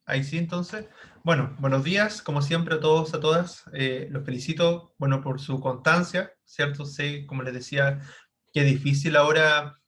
Ahí sí, entonces. Bueno, buenos días, como siempre, a todos, a todas. Los felicito, bueno, por su constancia, ¿cierto? Sé, como les decía, que es difícil ahora,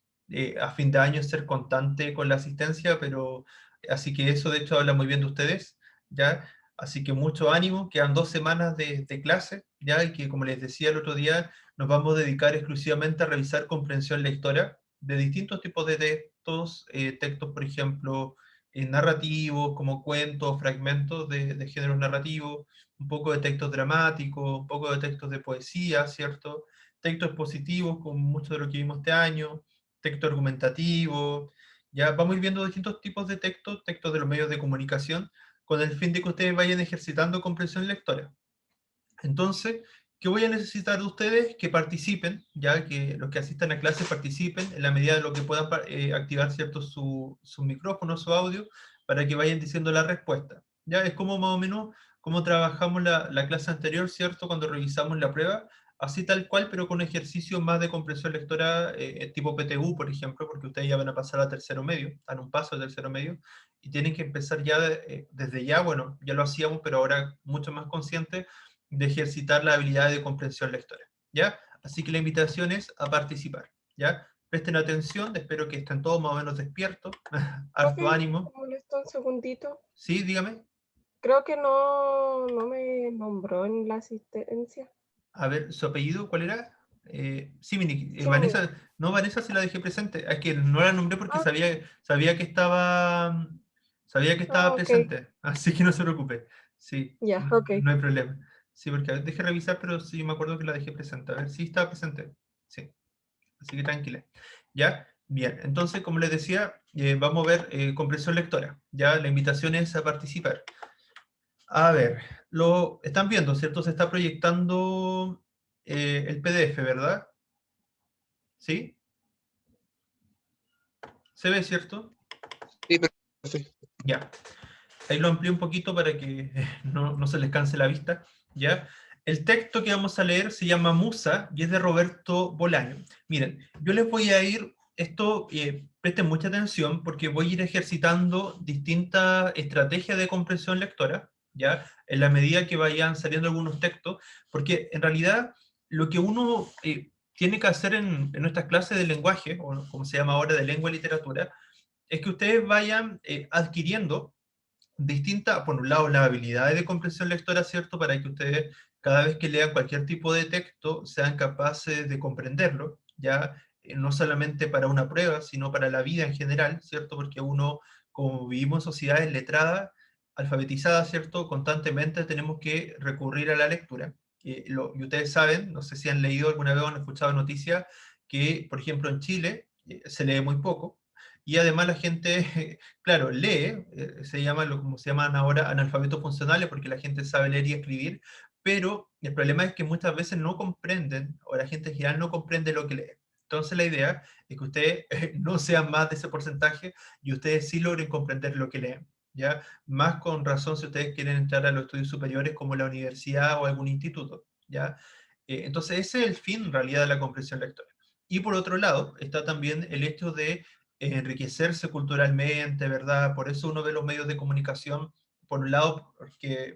a fin de año, ser constante con la asistencia, pero así que eso, de hecho, habla muy bien de ustedes, ¿ya? Así que mucho ánimo, quedan 2 semanas de clase, ¿ya? Y que, como les decía el otro día, nos vamos a dedicar exclusivamente a revisar comprensión lectora de distintos tipos de textos, textos, por ejemplo, narrativos, como cuentos, fragmentos de géneros narrativos, un poco de textos dramáticos, un poco de textos de poesía, ¿cierto? Textos expositivos, como mucho de lo que vimos este año, texto argumentativo, ya vamos a ir viendo distintos tipos de textos, textos de los medios de comunicación, con el fin de que ustedes vayan ejercitando comprensión lectora. Entonces, ¿qué voy a necesitar de ustedes? Que participen, ya que los que asistan a clase participen en la medida de lo que puedan activar cierto su micrófono, su audio, para que vayan diciendo la respuesta. Ya es como más o menos como trabajamos la clase anterior, ¿cierto? Cuando revisamos la prueba, así tal cual, pero con ejercicios más de comprensión lectora tipo PTU, por ejemplo, porque ustedes ya van a pasar a tercero medio, están un paso de tercero medio, y tienen que empezar ya desde ya, bueno, ya lo hacíamos, pero ahora mucho más consciente de ejercitar la habilidad de comprensión lectora, ¿ya? Así que la invitación es a participar, ¿ya? Presten atención, espero que estén todos más o menos despiertos, harto Profe, ánimo. ¿me molesta un segundito? Sí, dígame. Creo que no me nombró en la asistencia. A ver, ¿su apellido cuál era? Sí, Jimmy. Vanessa, no, Vanessa sí la dejé presente. Es que no la nombré porque Ah, sabía que estaba ok. presente, así que no se preocupe. Sí, Ya, no, ok. no hay problema. Sí, porque a ver, deje revisar, pero sí me acuerdo que la dejé presente. A ver, sí estaba presente. Sí. Así que tranquila. ¿Ya? Bien, entonces, como les decía, vamos a ver comprensión lectora. ¿Ya? La invitación es a participar. A ver, lo están viendo, ¿cierto? Se está proyectando el PDF, ¿verdad? ¿Sí? ¿Se ve, cierto? Sí, profe. Ya. Ahí lo amplío un poquito para que no se les canse la vista. ¿Ya? El texto que vamos a leer se llama Musa y es de Roberto Bolaño. Miren, yo les voy a ir, esto, presten mucha atención porque voy a ir ejercitando distintas estrategias de comprensión lectora, ¿ya? En la medida que vayan saliendo algunos textos, porque en realidad lo que uno tiene que hacer en nuestras clases de lenguaje, o como se llama ahora de lengua y literatura, es que ustedes vayan adquiriendo distintas, por un lado, las habilidades de comprensión lectora, ¿cierto? Para que ustedes, cada vez que lean cualquier tipo de texto, sean capaces de comprenderlo, ¿ya? No solamente para una prueba, sino para la vida en general, ¿cierto? Porque uno, como vivimos en sociedades letradas, alfabetizadas, ¿cierto? Constantemente tenemos que recurrir a la lectura. Y ustedes saben, no sé si han leído alguna vez o han escuchado noticias, que, por ejemplo, en Chile se lee muy poco, y además la gente claro, lee, se llama lo como se llaman ahora analfabetos funcionales porque la gente sabe leer y escribir, pero el problema es que muchas veces no comprenden, o la gente en general no comprende lo que lee. Entonces la idea es que ustedes no sean más de ese porcentaje y ustedes sí logren comprender lo que leen, ¿ya? Más con razón si ustedes quieren entrar a los estudios superiores como la universidad o algún instituto, ¿ya? Entonces ese es el fin en realidad de la comprensión lectora. Y por otro lado está también el hecho de enriquecerse culturalmente, ¿verdad? Por eso uno ve los medios de comunicación, por un lado,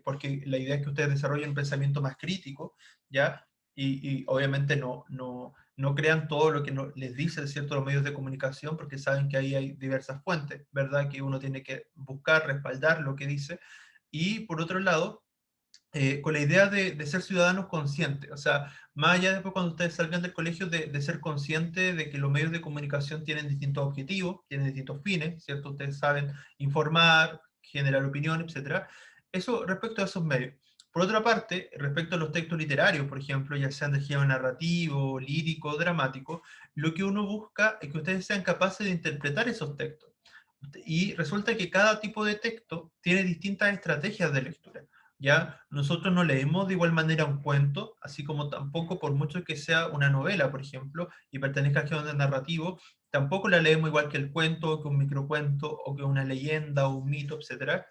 porque la idea es que ustedes desarrollen un pensamiento más crítico, ¿ya? Y obviamente no crean todo lo que les dicen, ¿cierto?, los medios de comunicación, porque saben que ahí hay diversas fuentes, ¿verdad? Que uno tiene que buscar, respaldar lo que dice. Y por otro lado, con la idea de ser ciudadanos conscientes, o sea, más allá después cuando ustedes salgan del colegio, de ser conscientes de que los medios de comunicación tienen distintos objetivos, tienen distintos fines, ¿cierto? Ustedes saben informar, generar opinión, etcétera. Eso respecto a esos medios. Por otra parte, respecto a los textos literarios, por ejemplo, ya sean de género narrativo, lírico, dramático, lo que uno busca es que ustedes sean capaces de interpretar esos textos. Y resulta que cada tipo de texto tiene distintas estrategias de lectura. ¿Ya? Nosotros no leemos de igual manera un cuento, así como tampoco, por mucho que sea una novela, por ejemplo, y pertenezca al género narrativo, tampoco la leemos igual que el cuento, que un microcuento, o que una leyenda, o un mito, etc.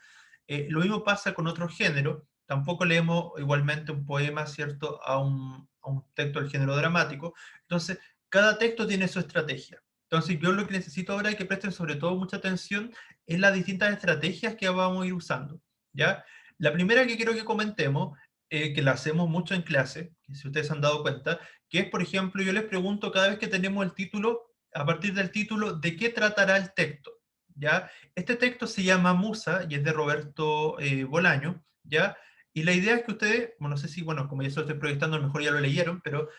Lo mismo pasa con otro género, tampoco leemos igualmente un poema, ¿cierto?, a un texto del género dramático. Entonces, cada texto tiene su estrategia. Entonces, yo lo que necesito ahora es que presten sobre todo mucha atención es las distintas estrategias que vamos a ir usando, ¿ya? La primera que quiero que comentemos, que la hacemos mucho en clase, que si ustedes se han dado cuenta, que es, por ejemplo, yo les pregunto cada vez que tenemos el título, a partir del título, ¿de qué tratará el texto? ¿Ya? Este texto se llama Musa y es de Roberto Bolaño, ¿ya? Y la idea es que ustedes, bueno, no sé si, bueno, como ya se lo estoy proyectando, a lo mejor ya lo leyeron, pero,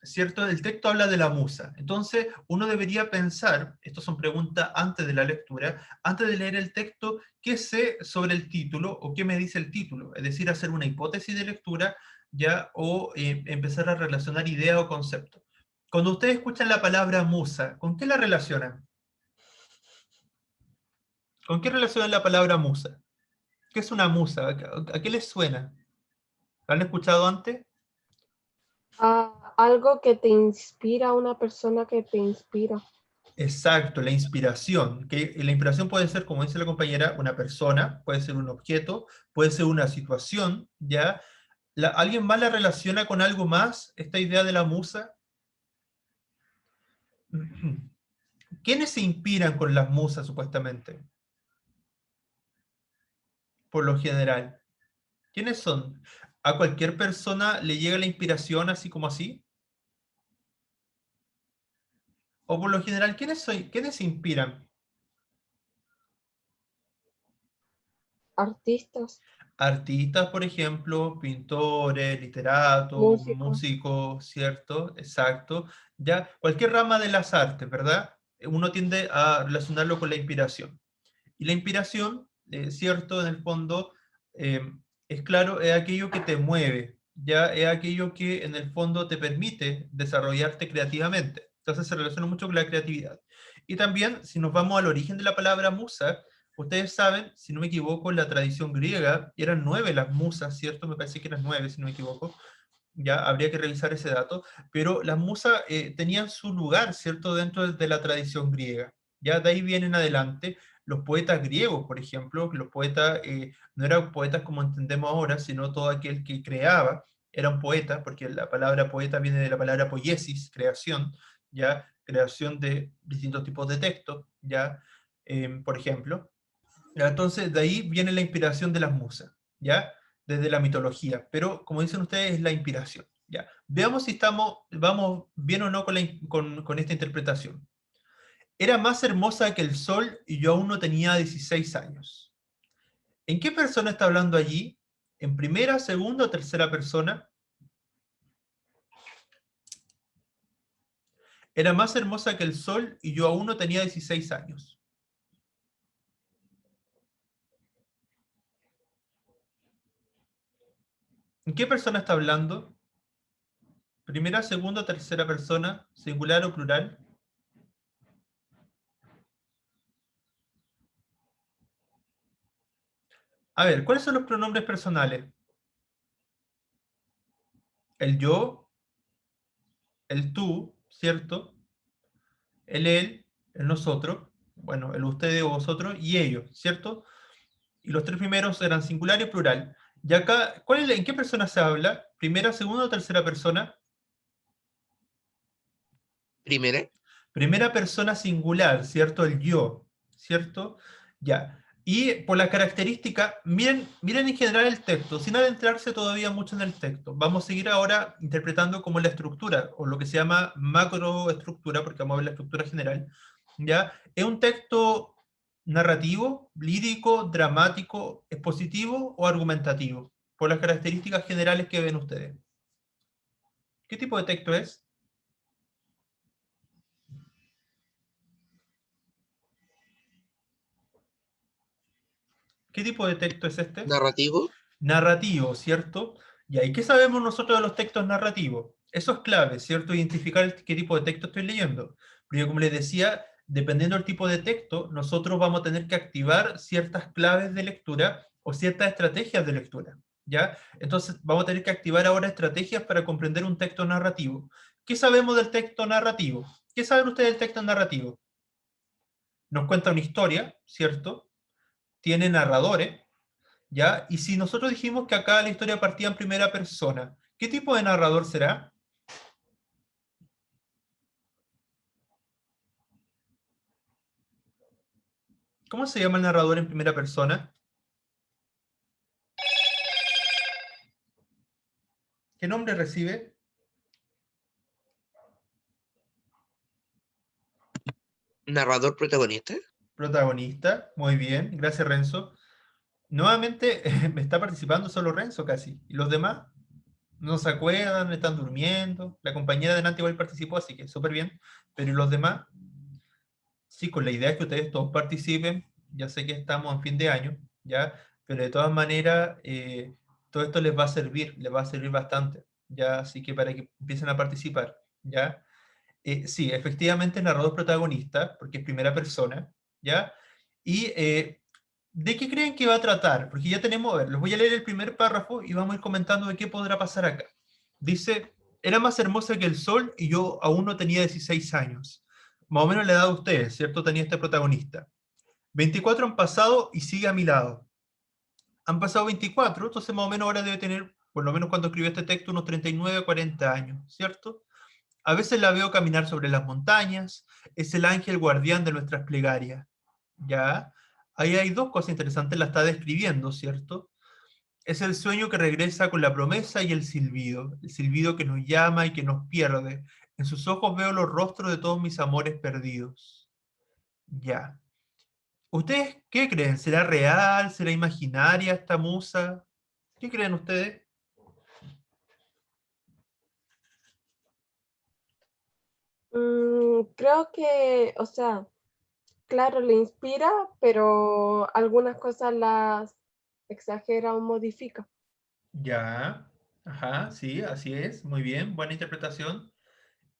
¿cierto? El texto habla de la musa. Entonces, uno debería pensar, estas son preguntas antes de la lectura, antes de leer el texto, ¿qué sé sobre el título o qué me dice el título? Es decir, hacer una hipótesis de lectura, ¿ya? O empezar a relacionar ideas o conceptos. Cuando ustedes escuchan la palabra musa, ¿con qué la relacionan? ¿Con qué relacionan la palabra musa? ¿Qué es una musa? ¿A qué les suena? ¿La han escuchado antes? Algo que te inspira, una persona que te inspira. Exacto, la inspiración. Que la inspiración puede ser, como dice la compañera, una persona, puede ser un objeto, puede ser una situación, ¿ya? ¿Alguien más la relaciona con algo más, esta idea de la musa? ¿Quiénes se inspiran con las musas, supuestamente? Por lo general. ¿Quiénes son? ¿A cualquier persona le llega la inspiración así como así? O por lo general, ¿quiénes se inspiran? Artistas, Artistas, por ejemplo, pintores, literatos, músicos. músicos, ¿cierto? Exacto. Ya, cualquier rama de las artes, ¿verdad? Uno tiende a relacionarlo con la inspiración. Y la inspiración, ¿cierto? En el fondo, eh, es claro, es aquello que te mueve, ya es aquello que en el fondo te permite desarrollarte creativamente. Entonces se relaciona mucho con la creatividad. Y también, si nos vamos al origen de la palabra musa, ustedes saben, si no me equivoco, en la tradición griega eran 9 las musas, ¿cierto? Me parece que eran 9, si no me equivoco. Ya habría que revisar ese dato, pero las musas tenían su lugar, ¿cierto? Dentro de la tradición griega. Ya de ahí vienen adelante los poetas griegos, por ejemplo, los poetas no eran poetas como entendemos ahora, sino todo aquel que creaba era un poeta, porque la palabra poeta viene de la palabra poiesis, creación, ya, creación de distintos tipos de textos, ya, por ejemplo. Ya, entonces, de ahí viene la inspiración de las musas, ¿ya? Desde la mitología, pero como dicen ustedes, es la inspiración, ¿ya? Veamos si vamos bien o no con esta interpretación. Era más hermosa que el sol y yo aún no tenía 16 años. ¿En qué persona está hablando allí? ¿En primera, segunda o tercera persona? Era más hermosa que el sol y yo aún no tenía 16 años. ¿En qué persona está hablando? ¿Primera, segunda o tercera persona? ¿Singular o plural? A ver, ¿cuáles son los pronombres personales? El yo, el tú, ¿cierto? El él, el nosotros, bueno, el ustedes o vosotros, y ellos, ¿cierto? Y los tres primeros eran singular y plural. Y acá, ¿en qué persona se habla? ¿Primera, segunda o tercera persona? Primera. Primera persona singular, ¿cierto? El yo, ¿cierto? Ya. Y por la característica, miren en general el texto, sin adentrarse todavía mucho en el texto. Vamos a seguir ahora interpretando como la estructura, o lo que se llama macroestructura, porque vamos a ver la estructura general. ¿Ya? Es un texto narrativo, lírico, dramático, expositivo o argumentativo, por las características generales que ven ustedes. ¿Qué tipo de texto es? ¿Qué tipo de texto es este? Narrativo. Narrativo, ¿cierto? ¿Y qué sabemos nosotros de los textos narrativos? Eso es clave, ¿cierto? Identificar qué tipo de texto estoy leyendo. Porque como les decía, dependiendo del tipo de texto, nosotros vamos a tener que activar ciertas claves de lectura o ciertas estrategias de lectura, ¿ya? Entonces vamos a tener que activar ahora estrategias para comprender un texto narrativo. ¿Qué sabemos del texto narrativo? ¿Qué saben ustedes del texto narrativo? Nos cuenta una historia, ¿cierto? Tiene narradores, ¿ya? Y si nosotros dijimos que acá la historia partía en primera persona, ¿qué tipo de narrador será? ¿Cómo se llama el narrador en primera persona? ¿Qué nombre recibe? Narrador protagonista. Protagonista. Muy bien, gracias Renzo. Nuevamente me está participando solo Renzo casi. ¿Y los demás? No se acuerdan, están durmiendo. La compañera de delante igual participó, así que súper bien. Pero ¿y los demás? Sí, con la idea es que ustedes todos participen. Ya sé que estamos en fin de año, ¿ya? Pero de todas maneras, todo esto les va a servir bastante, ¿ya? Así que para que empiecen a participar, ¿ya? Sí, efectivamente el narrador protagonista, porque es primera persona, ¿ya? Y ¿de qué creen que va a tratar? Porque ya tenemos, a ver, les voy a leer el primer párrafo y vamos a ir comentando de qué podrá pasar acá. Dice, era más hermosa que el sol y yo aún no tenía 16 años. Más o menos la edad de ustedes, ¿cierto? Tenía este protagonista. 24 han pasado y sigue a mi lado. Han pasado 24, entonces más o menos ahora debe tener, por lo menos cuando escribió este texto, unos 39 o 40 años, ¿cierto? A veces la veo caminar sobre las montañas, es el ángel guardián de nuestras plegarias. ¿Ya? Ahí hay dos cosas interesantes, la está describiendo, ¿cierto? Es el sueño que regresa con la promesa y el silbido que nos llama y que nos pierde. En sus ojos veo los rostros de todos mis amores perdidos. Ya. ¿Ustedes qué creen? ¿Será real? ¿Será imaginaria esta musa? ¿Qué creen ustedes? Creo que, o sea, claro, le inspira, pero algunas cosas las exagera o modifica. Ya. Ajá, sí, así es. Muy bien, buena interpretación.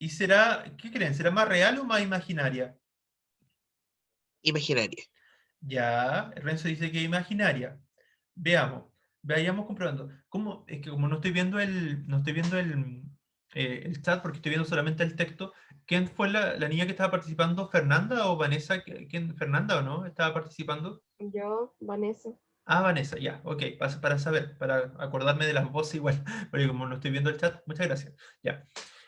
¿Y será, qué creen? ¿Será más real o más imaginaria? Imaginaria. Ya, Renzo dice que imaginaria. Veamos, vayamos comprobando. ¿Cómo? Es que como no estoy viendo el chat porque estoy viendo solamente el texto. ¿Quién fue la niña que estaba participando? ¿Fernanda o Vanessa? ¿Quién? ¿Fernanda o no? ¿Estaba participando? Yo, Vanessa. Ah, Vanessa, ya, ok, para saber, para acordarme de las voces igual, porque como no estoy viendo el chat, muchas gracias. Ya.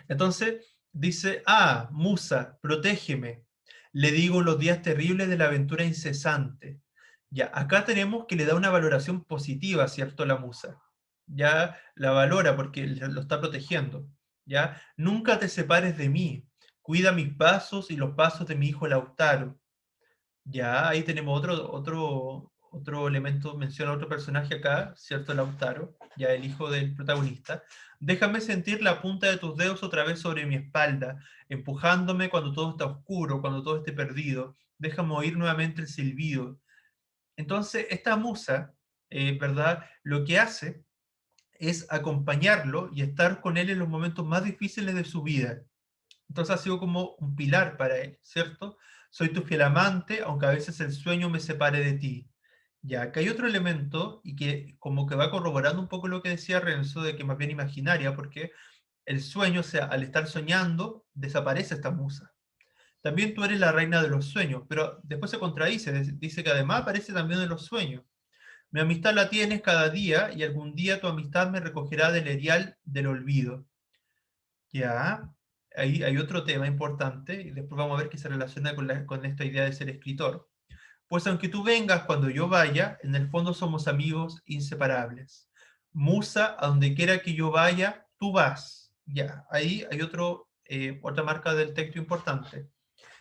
Entonces, dice, Musa, protégeme. Le digo en los días terribles de la aventura incesante. Ya, acá tenemos que le da una valoración positiva, ¿cierto? La Musa. Ya la valora porque lo está protegiendo. Ya, nunca te separes de mí. Cuida mis pasos y los pasos de mi hijo Lautaro. Ya, ahí tenemos otro elemento, menciona otro personaje acá, ¿cierto? Lautaro, ya el hijo del protagonista. Déjame sentir la punta de tus dedos otra vez sobre mi espalda, empujándome cuando todo está oscuro, cuando todo esté perdido. Déjame oír nuevamente el silbido. Entonces, esta musa, ¿verdad? Lo que hace es acompañarlo y estar con él en los momentos más difíciles de su vida. Entonces ha sido como un pilar para él, ¿cierto? Soy tu fiel amante, aunque a veces el sueño me separe de ti. Ya, acá hay otro elemento y que como que va corroborando un poco lo que decía Renzo, de que más bien imaginaria, porque el sueño, o sea, al estar soñando, desaparece esta musa. También tú eres la reina de los sueños, pero después se contradice, dice que además aparece también de los sueños. Mi amistad la tienes cada día y algún día tu amistad me recogerá del erial del olvido. Ya, ahí hay otro tema importante, y después vamos a ver que se relaciona con esta idea de ser escritor. Pues aunque tú vengas cuando yo vaya, en el fondo somos amigos inseparables. Musa, a donde quiera que yo vaya, tú vas. Ya, ahí hay otra marca del texto importante.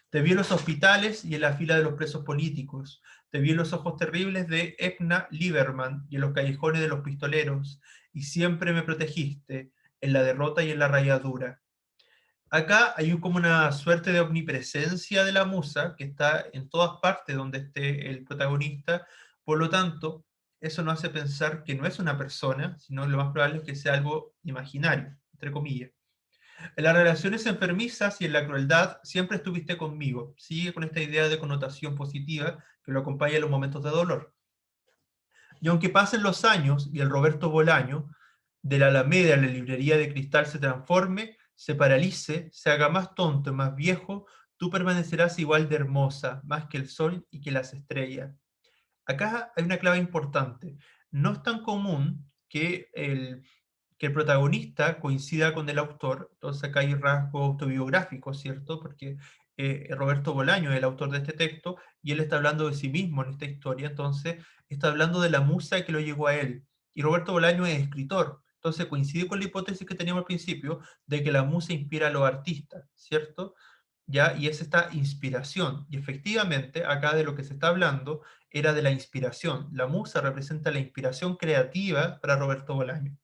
Te vi en los hospitales y en la fila de los presos políticos. Te vi en los ojos terribles de Edna Lieberman y en los callejones de los pistoleros. Y siempre me protegiste en la derrota y en la rayadura. Acá hay como una suerte de omnipresencia de la musa que está en todas partes donde esté el protagonista. Por lo tanto, eso nos hace pensar que no es una persona, sino lo más probable es que sea algo imaginario, entre comillas. En las relaciones enfermizas y en la crueldad siempre estuviste conmigo. Sigue con esta idea de connotación positiva que lo acompaña en los momentos de dolor. Y aunque pasen los años y el Roberto Bolaño de la Alameda a la librería de cristal se transforme, se paralice, se haga más tonto y más viejo, tú permanecerás igual de hermosa, más que el sol y que las estrellas. Acá hay una clave importante. No es tan común que el protagonista coincida con el autor, entonces acá hay rasgos autobiográficos, ¿cierto? Porque Roberto Bolaño, el autor de este texto, y él está hablando de sí mismo en esta historia, entonces está hablando de la musa que lo llegó a él. Y Roberto Bolaño es escritor, entonces coincide con la hipótesis que teníamos al principio de que la musa inspira a los artistas, ¿cierto? ¿Ya? Y es esta inspiración. Y efectivamente, acá de lo que se está hablando era de la inspiración. La musa representa la inspiración creativa para Roberto Bolaño.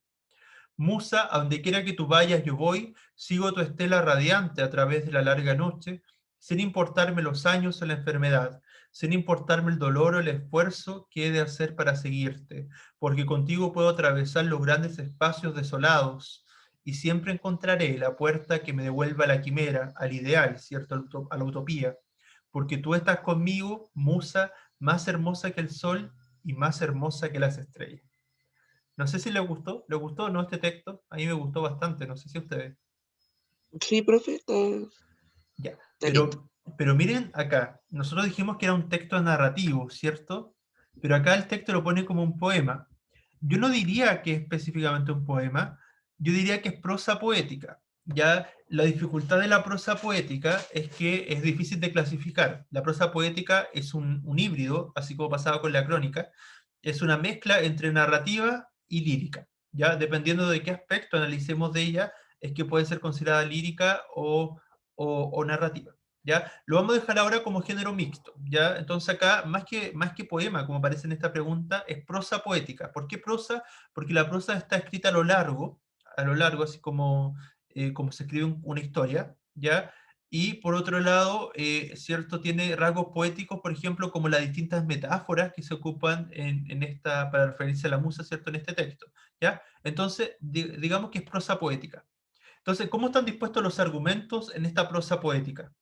Musa, a donde quiera que tú vayas, yo voy, sigo tu estela radiante a través de la larga noche, sin importarme los años o la enfermedad, sin importarme el dolor o el esfuerzo que he de hacer para seguirte, porque contigo puedo atravesar los grandes espacios desolados y siempre encontraré la puerta que me devuelva a la quimera, al ideal, ¿cierto? A la utopía, porque tú estás conmigo, musa, más hermosa que el sol y más hermosa que las estrellas. No sé si le gustó o no este texto, a mí me gustó bastante, no sé si a ustedes. Sí, profe, Ya, está lindo. pero miren acá, nosotros dijimos que era un texto narrativo, ¿cierto? Pero acá el texto lo pone como un poema. Yo no diría que es específicamente un poema, yo diría que es prosa poética. Ya la dificultad de la prosa poética es que es difícil de clasificar. La prosa poética es un híbrido, así como pasaba con la crónica, es una mezcla entre narrativa y lírica. Ya dependiendo de qué aspecto analicemos de ella, es que puede ser considerada lírica o narrativa. ¿Ya? Lo vamos a dejar ahora como género mixto, ¿ya? Entonces acá, más que poema, como aparece en esta pregunta, es prosa poética. ¿Por qué prosa? Porque la prosa está escrita a lo largo, así como, como se escribe una historia, ¿ya? Y por otro lado, ¿cierto? Tiene rasgos poéticos, por ejemplo, como las distintas metáforas que se ocupan en esta, para referirse a la musa, ¿cierto? En este texto, ¿ya? Entonces, digamos que es prosa poética. Entonces, ¿cómo están dispuestos los argumentos en esta prosa poética?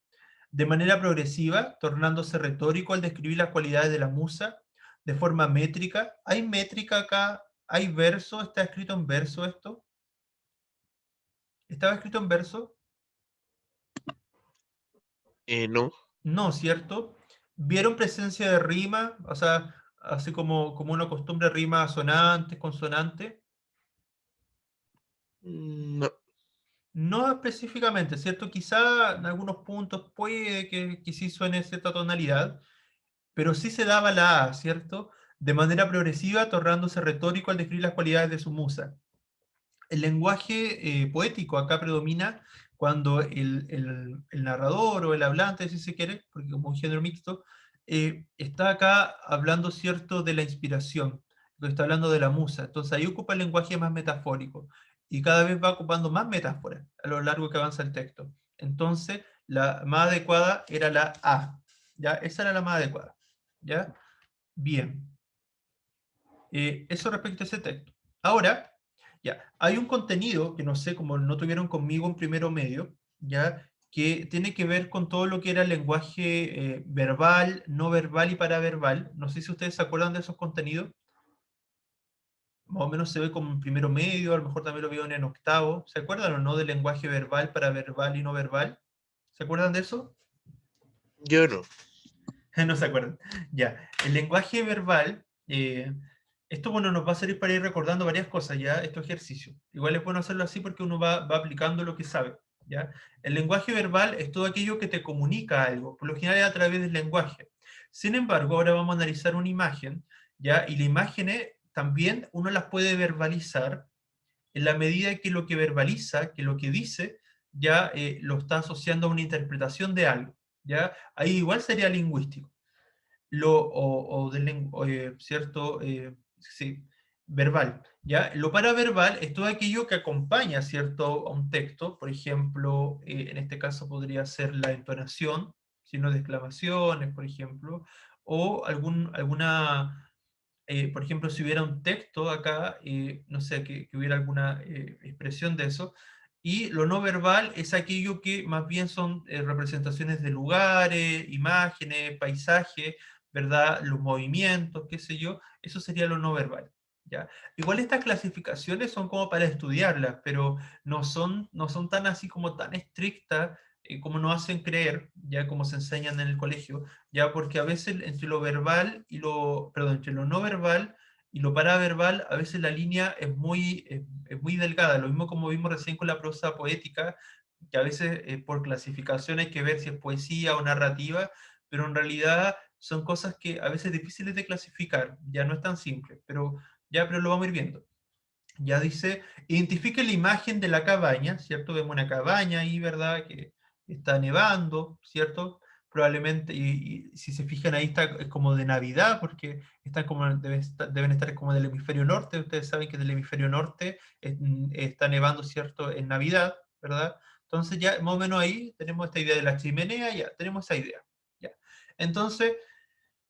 De manera progresiva, tornándose retórico al describir las cualidades de la musa, de forma métrica. ¿Hay métrica acá? ¿Hay verso? ¿Está escrito en verso esto? ¿Estaba escrito en verso? No. No, ¿cierto? ¿Vieron presencia de rima? O sea, así como una costumbre, rima sonante, consonante. No. No específicamente, ¿cierto? Quizá en algunos puntos puede que sí suene cierta tonalidad, pero sí se daba la A, ¿cierto? De manera progresiva, tornándose retórico al describir las cualidades de su musa. El lenguaje poético acá predomina cuando el narrador o el hablante, si se quiere, porque como un género mixto, está acá hablando, ¿cierto?, de la inspiración, está hablando de la musa. Entonces ahí ocupa el lenguaje más metafórico y cada vez va ocupando más metáforas a lo largo que avanza el texto. Entonces, la más adecuada era la A, ¿ya? Esa era la más adecuada, ¿ya? Bien. Eso respecto a ese texto. Ahora, ya, hay un contenido que no sé, como no tuvieron conmigo en primero medio, ya, que tiene que ver con todo lo que era el lenguaje verbal, no verbal y paraverbal. No sé si ustedes se acuerdan de esos contenidos. Más o menos se ve como en primero medio, a lo mejor también lo vieron en octavo. ¿Se acuerdan o no del lenguaje verbal, paraverbal y no verbal? ¿Se acuerdan de eso? Yo no. No se acuerdan. Ya, el lenguaje verbal, esto bueno, nos va a servir para ir recordando varias cosas, ya, estos ejercicios. Igual es bueno hacerlo así porque uno va aplicando lo que sabe, ya. El lenguaje verbal es todo aquello que te comunica algo, por lo general es a través del lenguaje. Sin embargo, ahora vamos a analizar una imagen, ya, y las imágenes también uno las puede verbalizar en la medida que lo que verbaliza, que lo que dice, ya lo está asociando a una interpretación de algo, ya. Ahí igual sería lingüístico o del cierto, sí, verbal, ¿ya? Lo paraverbal es todo aquello que acompaña, ¿cierto?, a un texto, por ejemplo, en este caso podría ser la entonación, signos de exclamaciones, por ejemplo, o alguna, por ejemplo, si hubiera un texto acá, no sé, que hubiera alguna expresión de eso, y lo no verbal es aquello que más bien son representaciones de lugares, imágenes, paisajes, ¿verdad? Los movimientos, qué sé yo, eso sería lo no verbal, ¿ya? Igual estas clasificaciones son como para estudiarlas, pero no son tan así como tan estrictas como nos hacen creer, ya como se enseñan en el colegio, ya porque a veces entre lo verbal y perdón, entre lo no verbal y lo paraverbal, a veces la línea es muy delgada, lo mismo como vimos recién con la prosa poética, que a veces por clasificación hay que ver si es poesía o narrativa, pero en realidad son cosas que a veces difíciles de clasificar, ya no es tan simple, pero lo vamos a ir viendo. Ya dice, identifique la imagen de la cabaña, ¿cierto? Vemos una cabaña ahí, ¿verdad? Que está nevando, ¿cierto? Probablemente, y si se fijan ahí está como de Navidad, porque están como, deben estar como del hemisferio norte. Ustedes saben que del hemisferio norte está nevando, ¿cierto? En Navidad, ¿verdad? Entonces ya más o menos ahí tenemos esta idea de la chimenea, ya tenemos esa idea. ¿Ya? Entonces,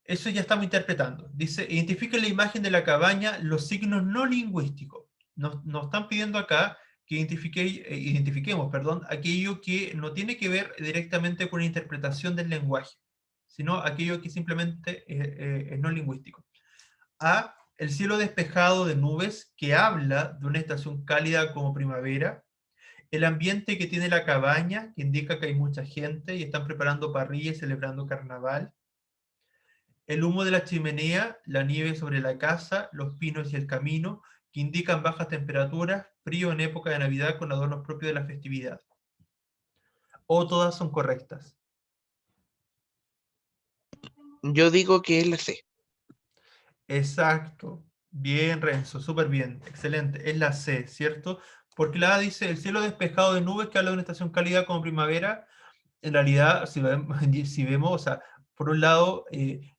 eso ya estamos interpretando. Dice, identifique la imagen de la cabaña, los signos no lingüísticos. Nos están pidiendo acá que identifiquemos, perdón, aquello que no tiene que ver directamente con la interpretación del lenguaje, sino aquello que simplemente es no lingüístico. A, el cielo despejado de nubes que habla de una estación cálida como primavera. El ambiente que tiene la cabaña, que indica que hay mucha gente y están preparando parrilla y celebrando carnaval. El humo de la chimenea, la nieve sobre la casa, los pinos y el camino, que indican bajas temperaturas, frío en época de Navidad con adornos propios de la festividad. O todas son correctas. Yo digo que es la C. Exacto. Bien, Renzo, súper bien. Excelente. Es la C, ¿cierto? Porque la A dice, el cielo despejado de nubes que habla de una estación cálida como primavera. En realidad, si vemos, o sea, por un lado,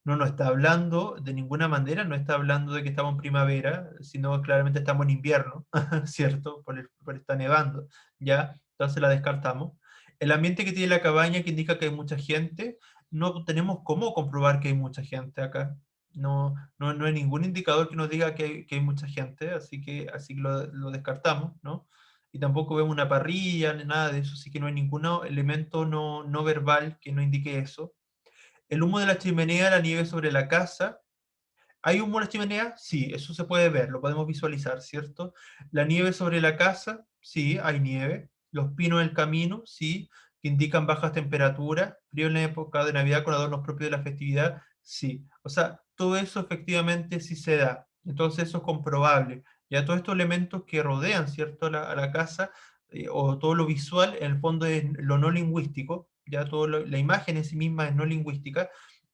no nos está hablando de ninguna manera, no está hablando de que estamos en primavera, sino claramente estamos en invierno, ¿cierto? Por estar nevando, ¿ya? Entonces la descartamos. El ambiente que tiene la cabaña que indica que hay mucha gente, no tenemos cómo comprobar que hay mucha gente acá. No hay ningún indicador que nos diga que hay mucha gente, así que lo descartamos, ¿no? Y tampoco vemos una parrilla, ni nada de eso, así que no hay ningún elemento no verbal que no indique eso. El humo de la chimenea, la nieve sobre la casa. ¿Hay humo en la chimenea? Sí, eso se puede ver, lo podemos visualizar, ¿cierto? La nieve sobre la casa, sí, hay nieve. Los pinos del camino, sí, que indican bajas temperaturas. Frío en la época de Navidad con adornos propios de la festividad, sí. O sea, todo eso efectivamente sí se da. Entonces eso es comprobable. Ya todos estos elementos que rodean, ¿cierto?, a la casa, o todo lo visual, en el fondo es lo no lingüístico, ya la imagen en sí misma es no lingüística,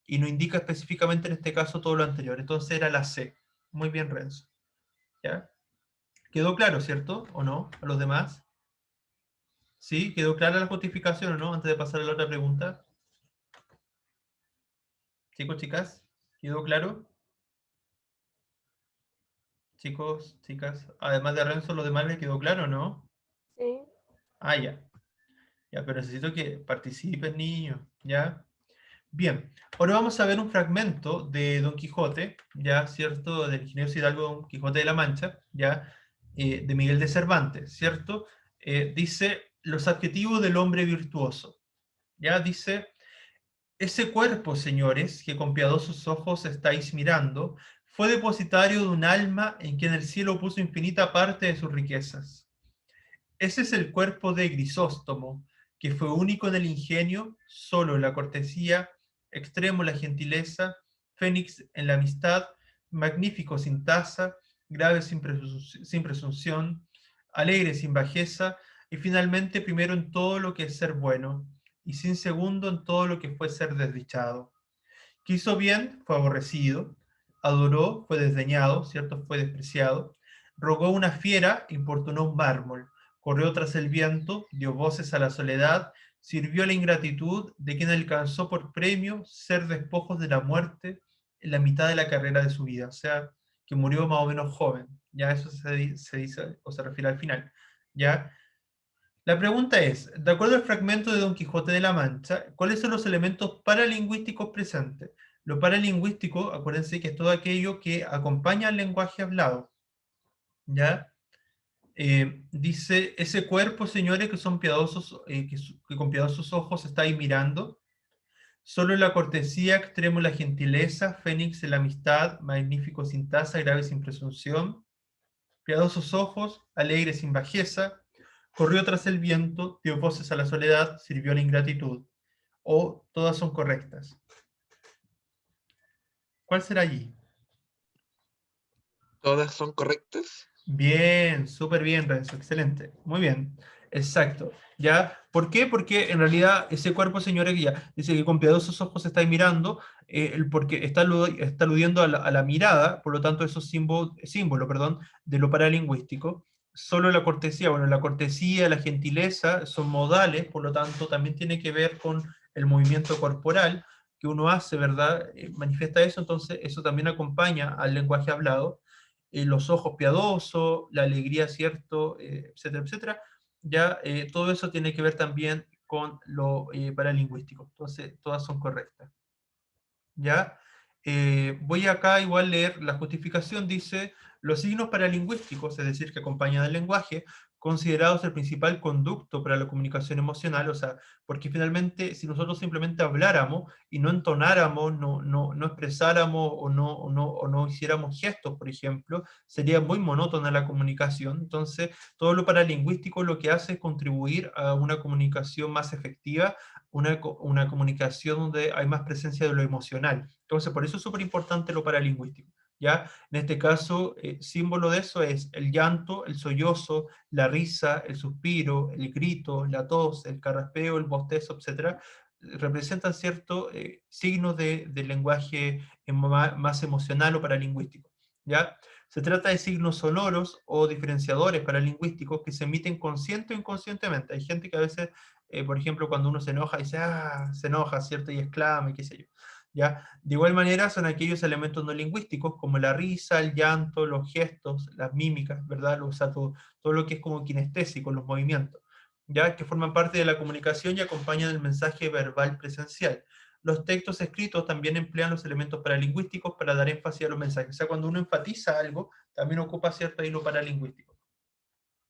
y no indica específicamente en este caso todo lo anterior. Entonces era la C. Muy bien, Renzo. ¿Ya? ¿Quedó claro, cierto? ¿O no? ¿A los demás? ¿Sí? ¿Quedó clara la justificación o no? Antes de pasar a la otra pregunta. Chicos, chicas, ¿quedó claro? Chicos, chicas, además de Renzo, ¿los demás les quedó claro o no? Sí. Ah, ya. Ya, pero necesito que participen, niños. ¿Ya? Bien, ahora vamos a ver un fragmento de Don Quijote, ya, ¿cierto? Del ingenioso Hidalgo Don Quijote de la Mancha, ya, de Miguel de Cervantes, ¿cierto? Dice los adjetivos del hombre virtuoso, ya, dice, ese cuerpo, señores, que con piadosos ojos estáis mirando, fue depositario de un alma en quien el cielo puso infinita parte de sus riquezas. Ese es el cuerpo de Grisóstomo, que fue único en el ingenio, solo en la cortesía, extremo en la gentileza, fénix en la amistad, magnífico sin tasa, grave sin presunción, alegre sin bajeza, y finalmente primero en todo lo que es ser bueno, y sin segundo en todo lo que fue ser desdichado. Quiso bien, fue aborrecido, adoró, fue desdeñado, ¿cierto? Fue despreciado, rogó una fiera, importunó un mármol, corrió tras el viento, dio voces a la soledad, sirvió a la ingratitud de quien alcanzó por premio ser despojos de la muerte en la mitad de la carrera de su vida, o sea, que murió más o menos joven, ya eso se dice o se refiere al final, ya. La pregunta es, de acuerdo al fragmento de Don Quijote de la Mancha, ¿cuáles son los elementos paralingüísticos presentes? Lo paralingüístico, acuérdense que es todo aquello que acompaña al lenguaje hablado, ¿ya? Dice, ese cuerpo, señores, que son piadosos, que con piadosos ojos estáis mirando, solo la cortesía, extremo la gentileza, fénix en la amistad, magnífico sin tasa, grave sin presunción, piadosos ojos, alegre sin bajeza, corrió tras el viento, dio voces a la soledad, sirvió a la ingratitud. O todas son correctas. ¿Cuál será allí? ¿Todas son correctas? Bien, súper bien, Renzo, excelente. Muy bien. Exacto, ¿ya? ¿Por qué? Porque en realidad ese cuerpo, señores, que ya dice que con piadosos ojos está mirando, porque está aludiendo a la mirada, por lo tanto, eso es símbolo, perdón, de lo paralingüístico. Solo la cortesía, bueno, la cortesía, la gentileza son modales, por lo tanto, también tiene que ver con el movimiento corporal que uno hace, ¿verdad? Manifiesta eso, entonces eso también acompaña al lenguaje hablado. Los ojos piadosos, la alegría, ¿cierto? Etcétera, etcétera. Ya todo eso tiene que ver también con lo paralingüístico. Entonces, todas son correctas. ¿Ya? Voy acá igual a leer la justificación, dice, los signos paralingüísticos, es decir, que acompañan al lenguaje, considerados el principal conducto para la comunicación emocional, o sea, porque finalmente si nosotros simplemente habláramos y no entonáramos, no expresáramos o no hiciéramos gestos, por ejemplo, sería muy monótona la comunicación. Entonces, todo lo paralingüístico lo que hace es contribuir a una comunicación más efectiva, una comunicación donde hay más presencia de lo emocional. Entonces, por eso es súper importante lo paralingüístico. ¿Ya? En este caso, símbolo de eso es el llanto, el sollozo, la risa, el suspiro, el grito, la tos, el carraspeo, el bostezo, etc. Representan ciertos signos del lenguaje más emocional o paralingüístico. ¿Ya? Se trata de signos sonoros o diferenciadores paralingüísticos que se emiten consciente o inconscientemente. Hay gente que a veces por ejemplo, cuando uno se enoja, dice, ah, se enoja, ¿cierto? Y exclama, y qué sé yo. ¿Ya? De igual manera son aquellos elementos no lingüísticos como la risa, el llanto, los gestos, las mímicas, ¿verdad? O sea, todo lo que es como kinestésico, los movimientos, ¿ya? Que forman parte de la comunicación y acompañan el mensaje verbal presencial. Los textos escritos también emplean los elementos paralingüísticos para dar énfasis a los mensajes. O sea, cuando uno enfatiza algo, también ocupa cierto hilo paralingüístico.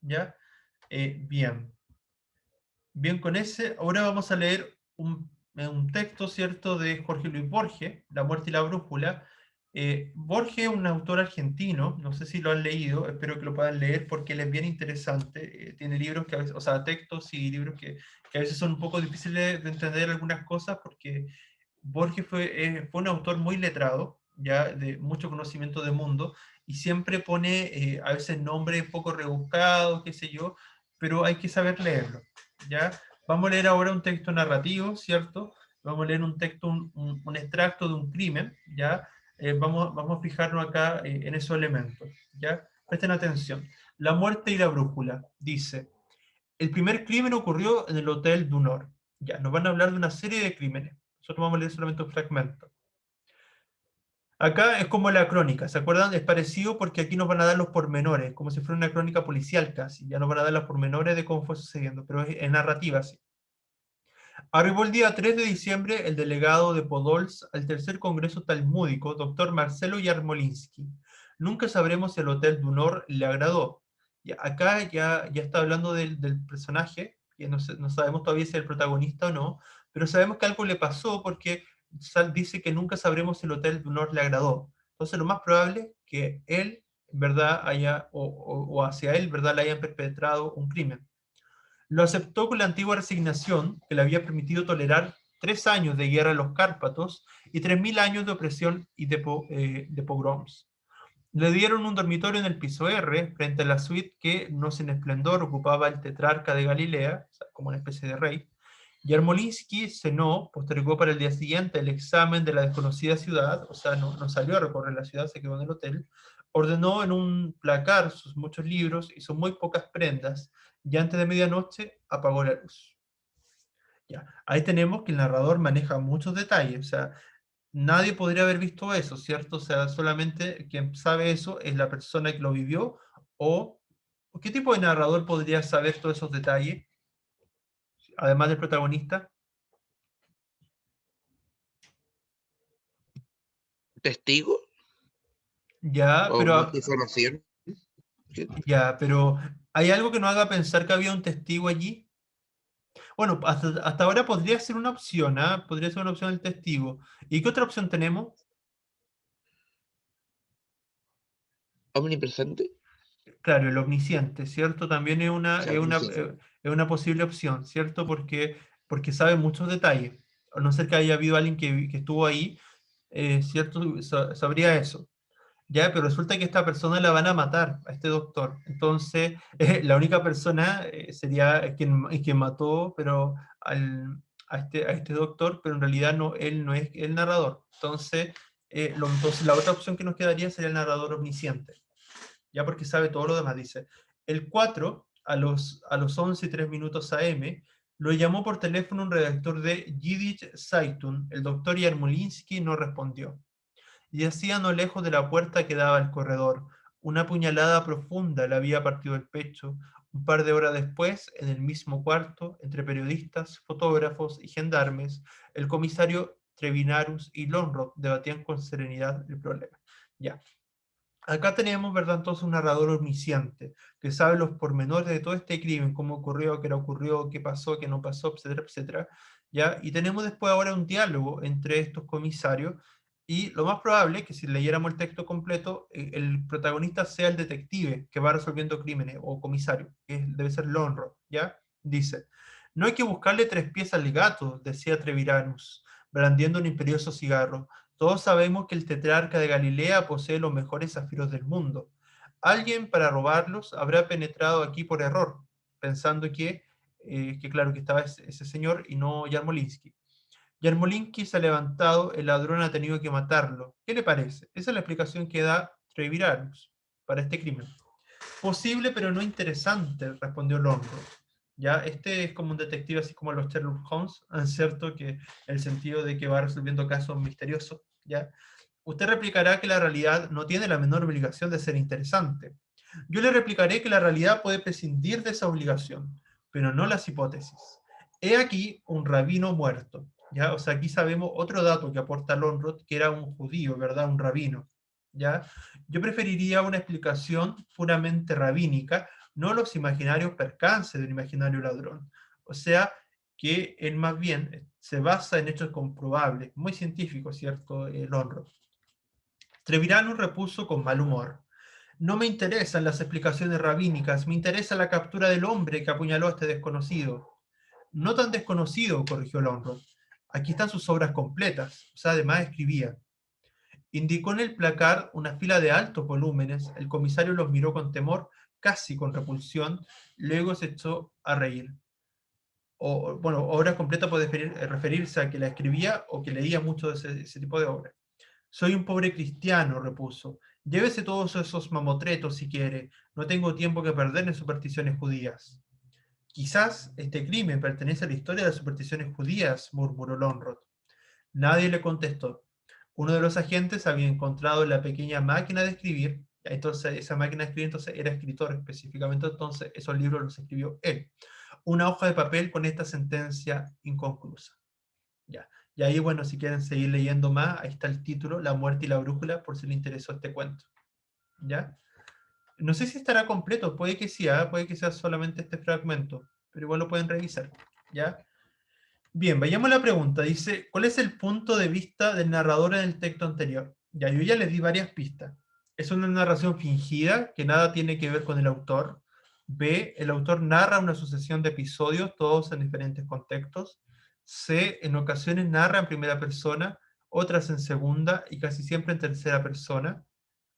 ¿Ya? Bien. Bien, con ese, ahora vamos a leer un texto, ¿cierto?, de Jorge Luis Borges, La muerte y la brújula. Borges es un autor argentino, no sé si lo han leído, espero que lo puedan leer porque él es bien interesante. Tiene libros que a veces, o sea, textos y libros que a veces son un poco difíciles de entender algunas cosas porque Borges fue un autor muy letrado, ya de mucho conocimiento de mundo, y siempre pone a veces nombres poco rebuscados, qué sé yo, pero hay que saber leerlo. ¿Ya? Vamos a leer ahora un texto narrativo, ¿cierto? Vamos a leer un texto, un extracto de un crimen, ¿ya? Vamos a fijarnos acá en esos elementos, ¿ya? Presten atención. La muerte y la brújula, dice, el primer crimen ocurrió en el Hotel Dunor. Ya, nos van a hablar de una serie de crímenes. Nosotros vamos a leer solamente un fragmento. Acá es como la crónica, ¿se acuerdan? Es parecido porque aquí nos van a dar los pormenores, como si fuera una crónica policial casi. Ya nos van a dar los pormenores de cómo fue sucediendo, pero es narrativa, sí. Arribó el día 3 de diciembre el delegado de Podolsk al tercer congreso talmúdico, doctor Marcelo Yarmolinsky. Nunca sabremos si el Hotel Dunor le agradó. Acá ya está hablando del personaje, que no sabemos todavía si es el protagonista o no, pero sabemos que algo le pasó porque dice que nunca sabremos si el Hotel Dunor le agradó. Entonces lo más probable es que él, ¿verdad?, o hacia él, ¿verdad?, le hayan perpetrado un crimen. Lo aceptó con la antigua resignación que le había permitido tolerar 3 años de guerra en los Cárpatos y 3000 años de opresión y de pogroms. Le dieron un dormitorio en el piso R, frente a la suite que, no sin esplendor, ocupaba el tetrarca de Galilea, o sea, como una especie de rey. Yarmolinsky cenó, postergó para el día siguiente el examen de la desconocida ciudad, o sea, no salió a recorrer la ciudad, se quedó en el hotel, ordenó en un placar sus muchos libros y sus muy pocas prendas, y antes de medianoche apagó la luz. Ya. Ahí tenemos que el narrador maneja muchos detalles, o sea, nadie podría haber visto eso, ¿cierto? O sea, solamente quien sabe eso es la persona que lo vivió, o ¿qué tipo de narrador podría saber todos esos detalles, además del protagonista? ¿Testigo Ya, o más pero, información? ya, pero ¿hay algo que nos haga pensar que había un testigo allí? Bueno, hasta ahora podría ser una opción, ¿ah? Podría ser una opción el testigo. ¿Y qué otra opción tenemos? ¿Omnipresente? Claro, el omnisciente, ¿cierto? También Sí, omnisciente. es una posible opción, ¿cierto? Porque sabe muchos detalles. A no ser que haya habido alguien que estuvo ahí, ¿cierto? Sabría eso. ya, pero resulta que esta persona la van a matar, a este doctor. Entonces, la única persona sería quien mató, pero a este doctor, pero en realidad no, él no es el narrador. Entonces, entonces, la otra opción que nos quedaría sería el narrador omnisciente, ya porque sabe todo lo demás. Dice, el 4, a los 11:03 AM, lo llamó por teléfono un redactor de Yiddish Zeitung. El doctor Yarmolinsky no respondió. Yacía no lejos de la puerta que daba al corredor. Una puñalada profunda le había partido el pecho. Un par de horas después, en el mismo cuarto, entre periodistas, fotógrafos y gendarmes, el comisario Trevinarus y Lonrod debatían con serenidad el problema. Ya. Acá tenemos, ¿verdad? Entonces un narrador omnisciente, que sabe los pormenores de todo este crimen, cómo ocurrió, qué no ocurrió, qué pasó, qué no pasó, etcétera, etcétera. ¿Ya? Y tenemos después ahora un diálogo entre estos comisarios, y lo más probable es que si leyéramos el texto completo, el protagonista sea el detective que va resolviendo crímenes, o comisario, que debe ser Lonro, ¿ya? Dice, no hay que buscarle tres pies al gato, decía Treviranus, brandiendo un imperioso cigarro. Todos sabemos que el tetrarca de Galilea posee los mejores zafiros del mundo. Alguien, para robarlos, habrá penetrado aquí por error, pensando que claro, que estaba ese señor y no Yarmolinsky. Yarmolinsky se ha levantado, el ladrón ha tenido que matarlo. ¿Qué le parece? Esa es la explicación que da Treviranus para este crimen. Posible, pero no interesante, respondió Lonro. Ya, este es como un detective, así como los Sherlock Holmes, ¿cierto? Que el sentido de que va resolviendo casos misteriosos, ¿ya? Usted replicará que la realidad no tiene la menor obligación de ser interesante. Yo le replicaré que la realidad puede prescindir de esa obligación, pero no las hipótesis. He aquí un rabino muerto, ¿ya? O sea, aquí sabemos otro dato que aporta Lonrod, que era un judío, ¿verdad? Un rabino, ¿ya? Yo preferiría una explicación puramente rabínica, no los imaginarios percances de un imaginario ladrón. O sea, que él más bien se basa en hechos comprobables, muy científicos, ¿cierto? Lonrod. Treviranus repuso con mal humor. No me interesan las explicaciones rabínicas, me interesa la captura del hombre que apuñaló a este desconocido. No tan desconocido, corrigió Lonrod. Aquí están sus obras completas. O sea, además escribía. Indicó en el placar una fila de altos volúmenes. El comisario los miró con temor, casi con repulsión. Luego se echó a reír. Bueno, obra completa puede referirse a que la escribía o que leía mucho de ese tipo de obras. Soy un pobre cristiano, repuso. Llévese todos esos mamotretos si quiere. No tengo tiempo que perder en supersticiones judías. Quizás este crimen pertenece a la historia de las supersticiones judías, murmuró Lonrod. Nadie le contestó. Uno de los agentes había encontrado la pequeña máquina de escribir, entonces esa máquina de escribir entonces era escritor específicamente, entonces esos libros los escribió él. Una hoja de papel con esta sentencia inconclusa. Ya. Y ahí, bueno, si quieren seguir leyendo más, ahí está el título, La muerte y la brújula, por si les interesó este cuento. ¿Ya? No sé si estará completo, puede que sí, puede que sea solamente este fragmento, pero igual lo pueden revisar. ¿Ya? Bien, vayamos a la pregunta. Dice, ¿cuál es el punto de vista del narrador en el texto anterior? Ya, yo ya les di varias pistas. Es una narración fingida que nada tiene que ver con el autor. B, el autor narra una sucesión de episodios, todos en diferentes contextos. C, en ocasiones narra en primera persona, otras en segunda y casi siempre en tercera persona.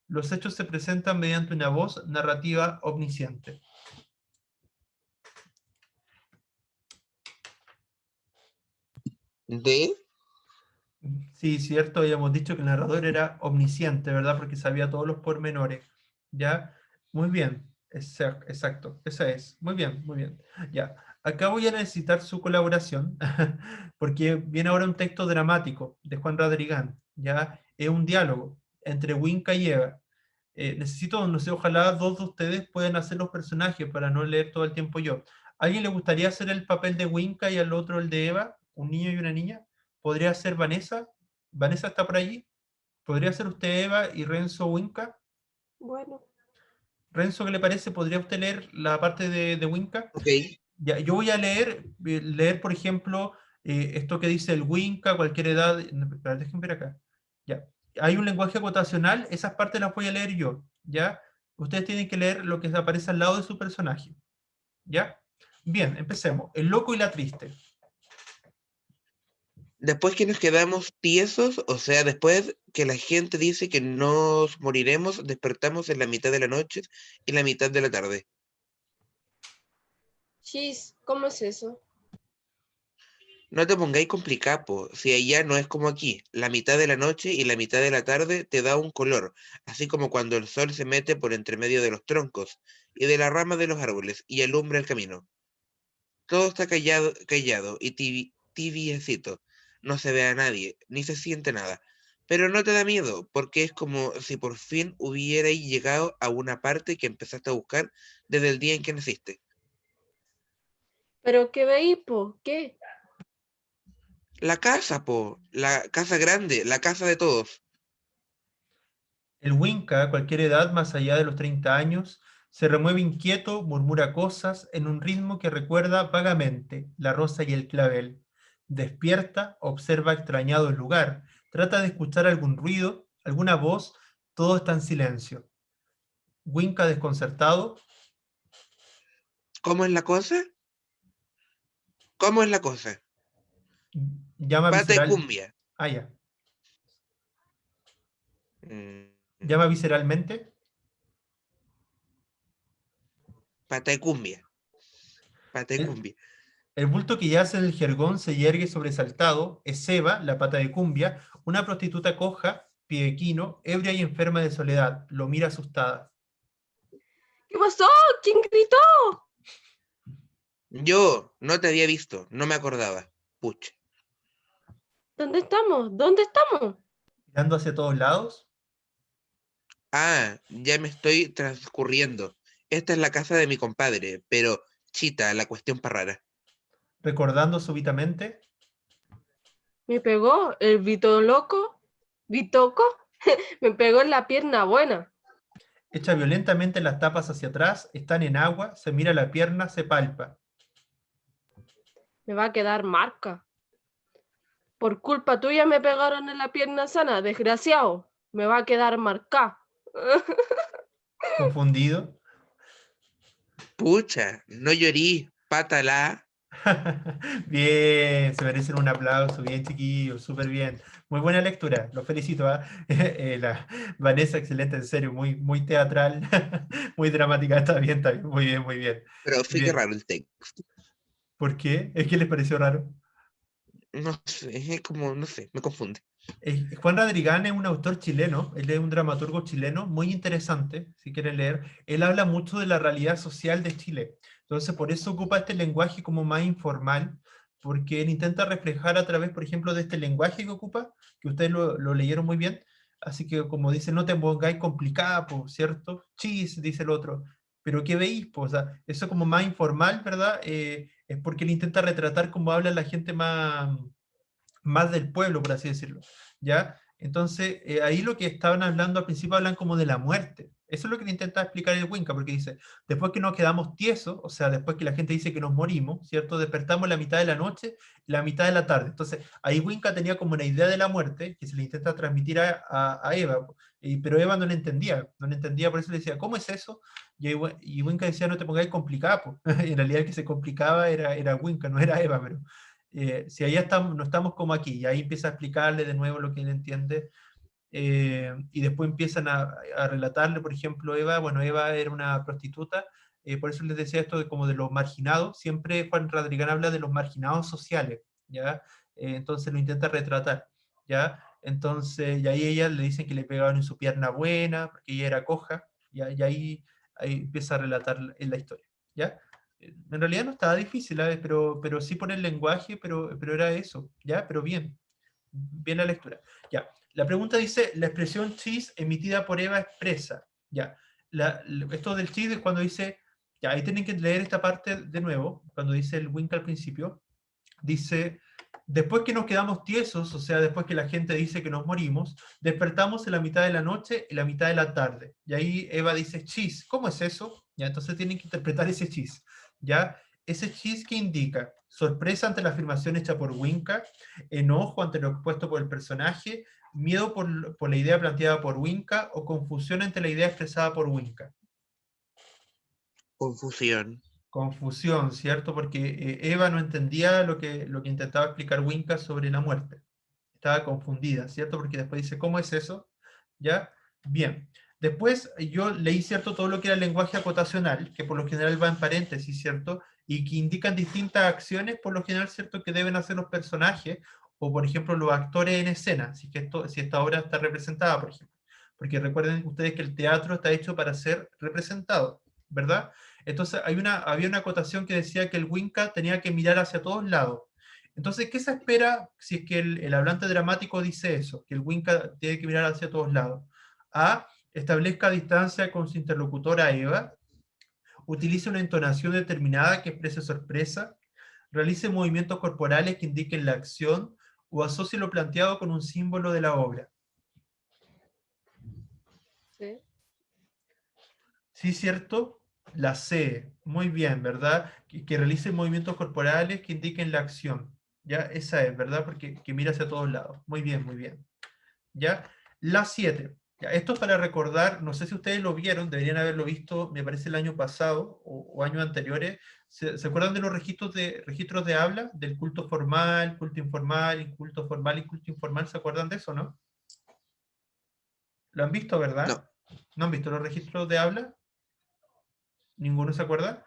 Los hechos se presentan mediante una voz narrativa omnisciente. D. Sí, cierto, habíamos dicho que el narrador era omnisciente, ¿verdad? Porque sabía todos los pormenores. ¿Ya? Muy bien, exacto, esa es. Muy bien, muy bien. Ya, acá voy a necesitar su colaboración, porque viene ahora un texto dramático de Juan Radrigán, ¿ya? Es un diálogo entre Winca y Eva. Necesito, no sé, ojalá dos de ustedes puedan hacer los personajes para no leer todo el tiempo yo. ¿A alguien le gustaría hacer el papel de Winca y al otro el de Eva? ¿Un niño y una niña? ¿Podría ser Vanessa? ¿Vanessa está por allí? ¿Podría ser usted Eva y Renzo Winca? Bueno, Renzo, ¿qué le parece? ¿Podría usted leer la parte de Winca? Ok. Ya, yo voy a leer, por ejemplo, esto que dice el Winca, cualquier edad. Espera, déjenme ver acá. Ya. Hay un lenguaje acotacional, esas partes las voy a leer yo. ¿Ya? Ustedes tienen que leer lo que aparece al lado de su personaje. ¿Ya? Bien, empecemos. El loco y la triste. Después que nos quedamos tiesos, o sea, después que la gente dice que nos moriremos, despertamos en la mitad de la noche y la mitad de la tarde. Chis, ¿cómo es eso? No te pongáis complicapo, si allá no es como aquí. La mitad de la noche y la mitad de la tarde te da un color, así como cuando el sol se mete por entre medio de los troncos y de las ramas de los árboles y alumbra el camino. Todo está callado, callado y tibiecito. No se ve a nadie, ni se siente nada. Pero no te da miedo, porque es como si por fin hubierais llegado a una parte que empezaste a buscar desde el día en que naciste. ¿Pero qué veí, po? ¿Qué? La casa, po, la casa grande, la casa de todos. El Winca, a cualquier edad más allá de los 30 años, se remueve inquieto, murmura cosas en un ritmo que recuerda vagamente la rosa y el clavel. Despierta, observa extrañado el lugar, trata de escuchar algún ruido, alguna voz, todo está en silencio. Winca, desconcertado, ¿Cómo es la cosa? ¿Cómo es la cosa? llama Pata de visceral, cumbia. ah, ya, Mm, llama visceralmente. Pata de cumbia. Pata de El, cumbia. el bulto que yace en el jergón se yergue sobresaltado, es Eva, la pata de cumbia, una prostituta coja, piequino, ebria y enferma de soledad, lo mira asustada. ¿Qué pasó? ¿Quién gritó? Yo no te había visto, no me acordaba. Pucha. ¿Dónde estamos? ¿Dónde estamos? Mirando hacia todos lados, Ah, ya me estoy transcurriendo. Esta es la casa de mi compadre, pero chita, la cuestión para rara. recordando súbitamente, ¿Me pegó el Vito loco? ¿Vitoco? Me pegó en la pierna buena. echa violentamente las tapas hacia atrás, están en agua, se mira la pierna, se palpa. Me va a quedar marca. Por culpa tuya me pegaron en la pierna sana, desgraciado. Me va a quedar marca. Confundido. Pucha, no llorí, pátala. Bien, se merecen un aplauso, bien chiquillos, súper bien. Muy buena lectura, los felicito. ¿Ah? Vanessa, excelente, en serio, muy, muy teatral, muy dramática, está bien, muy bien, muy bien. Pero fue que Bien, raro el texto. ¿por qué? ¿Es que les pareció raro? No sé, es como, no sé, me confunde. Juan Radrigán es un autor chileno, él es un dramaturgo chileno muy interesante, si quieren leer. Él habla mucho de la realidad social de Chile. Entonces, por eso ocupa este lenguaje como más informal, porque él intenta reflejar a través, por ejemplo, de este lenguaje que ocupa, que ustedes lo leyeron muy bien. Así que, como dice, no te pongáis complicada, po, ¿cierto? Chis, dice el otro. Pero ¿qué veis? Po? O sea, eso como más informal, ¿verdad? Es porque él intenta retratar cómo habla la gente más del pueblo, por así decirlo, ¿ya? Entonces, ahí lo que estaban hablando al principio hablan como de la muerte. Eso es lo que le intenta explicar el Winca, porque dice, después que nos quedamos tiesos, o sea, después que la gente dice que nos morimos, ¿cierto? Despertamos la mitad de la noche y la mitad de la tarde. Entonces, ahí Winca tenía como una idea de la muerte que se le intenta transmitir a Eva, pero Eva no le entendía, por eso le decía, ¿cómo es eso? Y Winca decía, no te pongáis complicado, po. En realidad el que se complicaba era Winca, no era Eva, pero si allá estamos, no estamos como aquí, y ahí empieza a explicarle de nuevo lo que él entiende, y después empiezan a relatarle, por ejemplo, Eva, bueno, Eva era una prostituta, por eso les decía esto de como de los marginados, siempre Juan Radrigán habla de los marginados sociales, ¿ya? Entonces lo intenta retratar, ¿ya? Entonces, y ahí ella le dicen que le pegaban en su pierna buena, porque ella era coja, ¿ya? Y ahí empieza a relatar la historia, ¿ya? En realidad no estaba difícil, ¿sabes? Pero sí por el lenguaje, pero era eso, ¿ya? Pero bien, bien la lectura. Ya, la pregunta dice, la expresión chis emitida por Eva expresa, ya. Esto del chis es cuando dice, ya, ahí tienen que leer esta parte de nuevo, cuando dice el wink al principio, dice, después que nos quedamos tiesos, o sea, después que la gente dice que nos morimos, despertamos en la mitad de la noche y la mitad de la tarde. Y ahí Eva dice, chis, ¿cómo es eso? Ya, entonces tienen que interpretar ese chis, ¿ya? Ese chis que indica sorpresa ante la afirmación hecha por Winca, enojo ante lo expuesto por el personaje, miedo por la idea planteada por Winca o confusión ante la idea expresada por Winca. Confusión. Confusión, ¿cierto? Porque Eva no entendía lo que intentaba explicar Winca sobre la muerte. Estaba confundida, ¿cierto? Porque después dice, ¿cómo es eso? ¿Ya? Bien. Después yo leí, ¿cierto? Todo lo que era el lenguaje acotacional, que por lo general va en paréntesis, ¿cierto? Y que indican distintas acciones, por lo general, ¿cierto? Que deben hacer los personajes, o por ejemplo los actores en escena, si esta obra está representada, por ejemplo. Porque recuerden ustedes que el teatro está hecho para ser representado, ¿verdad? Entonces había una acotación que decía que el Winca tenía que mirar hacia todos lados. Entonces, ¿qué se espera si es que el hablante dramático dice eso? Que el Winca tiene que mirar hacia todos lados. A, establezca distancia con su interlocutora Eva, utilice una entonación determinada que exprese sorpresa, realice movimientos corporales que indiquen la acción o asocie lo planteado con un símbolo de la obra. Sí. ¿Sí, cierto? La C, muy bien, ¿verdad? Que realice movimientos corporales que indiquen la acción. ¿Ya? Esa es, ¿verdad? Porque que mira hacia todos lados. Muy bien, muy bien. ¿Ya? La 7. ¿Ya? Esto es para recordar, no sé si ustedes lo vieron, deberían haberlo visto, me parece el año pasado o años anteriores. ¿Se acuerdan de los registros de habla? Del culto formal, culto informal, inculto formal y culto informal. ¿Se acuerdan de eso, no? ¿Lo han visto, verdad? No, ¿No han visto los registros de habla? ¿Ninguno se acuerda?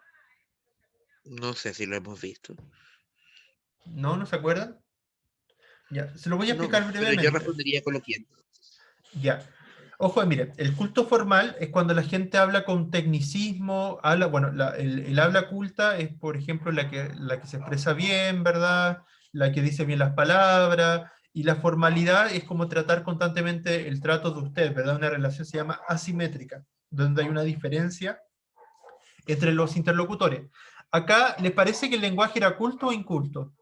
no sé si lo hemos visto. ¿No? ¿No se acuerdan? Ya, se lo voy a No, explicar pero yo brevemente. respondería coloquiendo. Ya. Ojo, mire, el culto formal es cuando la gente habla con tecnicismo, habla, bueno, el habla culta es, por ejemplo, la que se expresa bien, ¿verdad? La que dice bien las palabras, y la formalidad es como tratar constantemente el trato de usted, ¿verdad? Una relación se llama asimétrica, donde hay una diferencia entre los interlocutores. Acá, ¿les parece que el lenguaje era culto o inculto?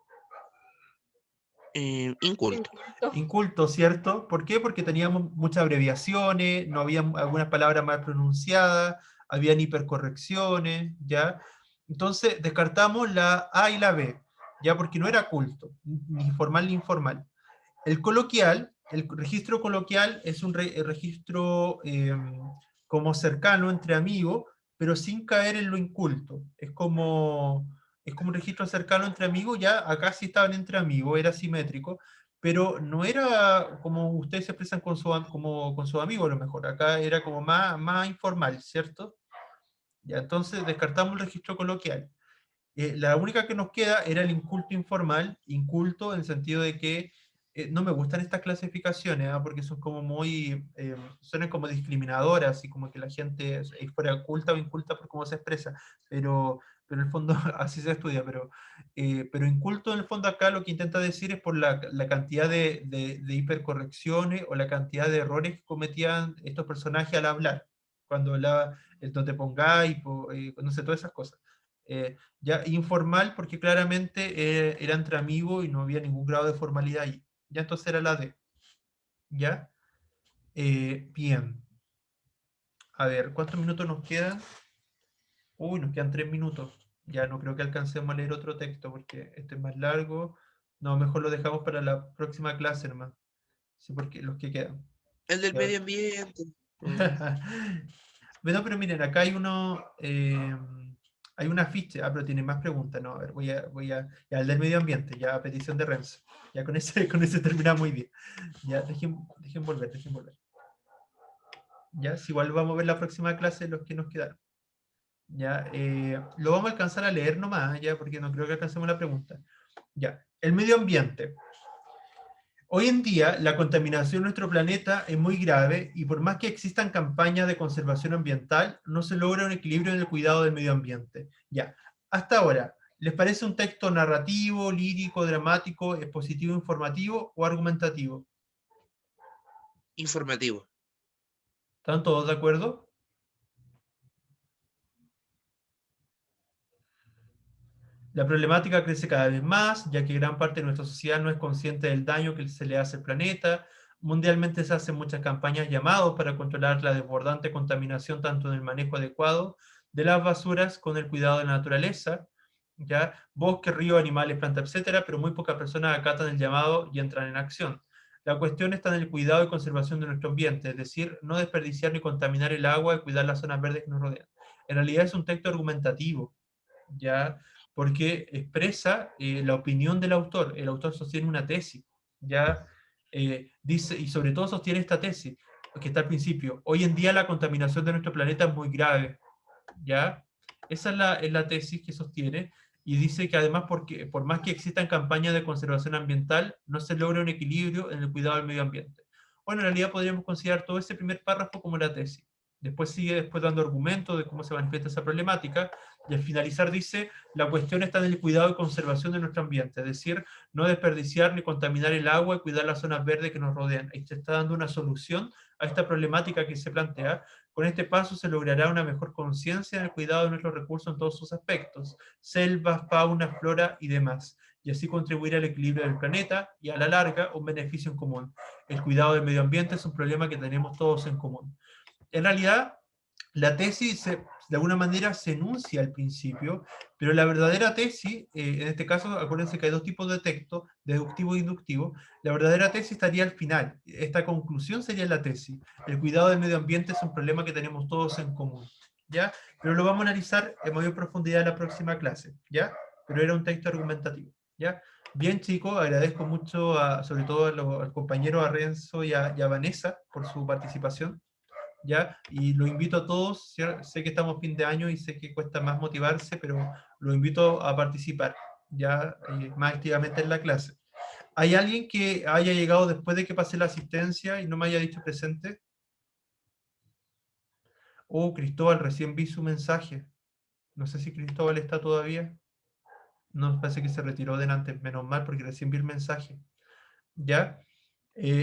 Inculto. Inculto. Inculto, ¿cierto? ¿Por qué? Porque teníamos muchas abreviaciones, no había algunas palabras mal pronunciadas, habían hipercorrecciones, ¿ya? Entonces descartamos la A y la B, ¿ya? Porque no era culto, ni formal ni informal. El coloquial, el registro coloquial es un registro como cercano entre amigos, pero sin caer en lo inculto. Es como un registro cercano entre amigos, ya acá sí estaban entre amigos, era simétrico, pero no era como ustedes se expresan como con sus amigos a lo mejor, acá era como más informal, ¿cierto? Ya, entonces descartamos el registro coloquial. La única que nos queda era el inculto informal, inculto en el sentido de que no me gustan estas clasificaciones, ¿ah? Porque son como suenan como discriminadoras y como que la gente es fuera culta o inculta por cómo se expresa, pero en el fondo así se estudia, pero inculto en el fondo acá lo que intenta decir es por la cantidad de hipercorrecciones o la cantidad de errores que cometían estos personajes al hablar, cuando hablaba el no te pongáis, no sé, todas esas cosas. Ya informal porque claramente era entre amigos y no había ningún grado de formalidad ahí. Ya entonces era la D. ¿Ya? Bien. A ver, ¿cuántos minutos nos quedan? Uy, nos quedan 3 minutos. Ya no creo que alcancemos a leer otro texto porque este es más largo. No, mejor lo dejamos para la próxima clase, hermano. Sí, porque los que quedan. El del Ya. medio ambiente. Bueno, pero miren, acá hay una ficha, pero tiene más preguntas, ¿no? A ver, ya, el del medio ambiente, ya a petición de Renzo. Ya con ese terminamos muy bien. Ya, dejen volver. Ya, si igual vamos a ver la próxima clase los que nos quedaron. Ya, lo vamos a alcanzar a leer nomás, ya, porque no creo que alcancemos la pregunta. Ya, el medio ambiente. Hoy en día, la contaminación de nuestro planeta es muy grave y por más que existan campañas de conservación ambiental, no se logra un equilibrio en el cuidado del medio ambiente. Ya, hasta ahora, ¿les parece un texto narrativo, lírico, dramático, expositivo, informativo o argumentativo? Informativo. ¿Están todos de acuerdo? La problemática crece cada vez más, ya que gran parte de nuestra sociedad no es consciente del daño que se le hace al planeta. Mundialmente se hacen muchas campañas llamados para controlar la desbordante contaminación tanto en el manejo adecuado de las basuras con el cuidado de la naturaleza, ya bosque, río, animales, plantas, etcétera, pero muy pocas personas acatan el llamado y entran en acción. La cuestión está en el cuidado y conservación de nuestro ambiente, es decir, no desperdiciar ni contaminar el agua y cuidar las zonas verdes que nos rodean. En realidad es un texto argumentativo, ¿ya? Porque expresa la opinión del autor. El autor sostiene una tesis, ¿ya? Dice, y sobre todo sostiene esta tesis, que está al principio: hoy en día la contaminación de nuestro planeta es muy grave, ¿ya? Esa es la tesis que sostiene, y dice que además, porque, por más que existan campañas de conservación ambiental, no se logra un equilibrio en el cuidado del medio ambiente. Bueno, en realidad podríamos considerar todo ese primer párrafo como la tesis. Después sigue dando argumentos de cómo se manifiesta esa problemática, y al finalizar dice: la cuestión está en el cuidado y conservación de nuestro ambiente, es decir, no desperdiciar ni contaminar el agua y cuidar las zonas verdes que nos rodean. Ahí se está dando una solución a esta problemática que se plantea. Con este paso se logrará una mejor conciencia en el cuidado de nuestros recursos en todos sus aspectos: selvas, fauna, flora y demás, y así contribuir al equilibrio del planeta y, a la larga, un beneficio en común. El cuidado del medio ambiente es un problema que tenemos todos en común. En realidad, la tesis de alguna manera se enuncia al principio, pero la verdadera tesis, en este caso, acuérdense que hay dos tipos de texto, deductivo e inductivo. La verdadera tesis estaría al final. Esta conclusión sería la tesis: el cuidado del medio ambiente es un problema que tenemos todos en común, ¿ya? Pero lo vamos a analizar en mayor profundidad en la próxima clase, ¿ya? Pero era un texto argumentativo, ¿ya? Bien, chicos, agradezco mucho sobre todo al compañero, a Renzo y a Vanessa, por su participación, ¿ya? Y lo invito a todos, sé que estamos fin de año y sé que cuesta más motivarse, pero lo invito a participar, ya, más activamente en la clase. ¿Hay alguien que haya llegado después de que pasé la asistencia y no me haya dicho presente? Oh, Cristóbal, recién vi su mensaje. No sé si Cristóbal está todavía. No, parece que se retiró delante, menos mal, porque recién vi el mensaje. ¿Ya?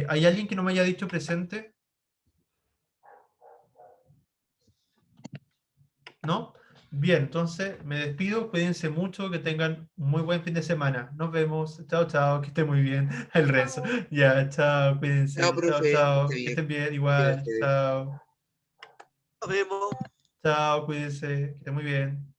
¿Hay alguien que no me haya dicho presente? ¿No? Bien, entonces me despido, cuídense mucho, que tengan un muy buen fin de semana. Nos vemos. Chao, chao, que estén muy bien. El rezo. Ya, chao, Chao, cuídense. Chao, profe, que esté chao. Que bien. estén bien, igual. Cuídate. Chao. Nos vemos. Chao, cuídense. Que estén muy bien.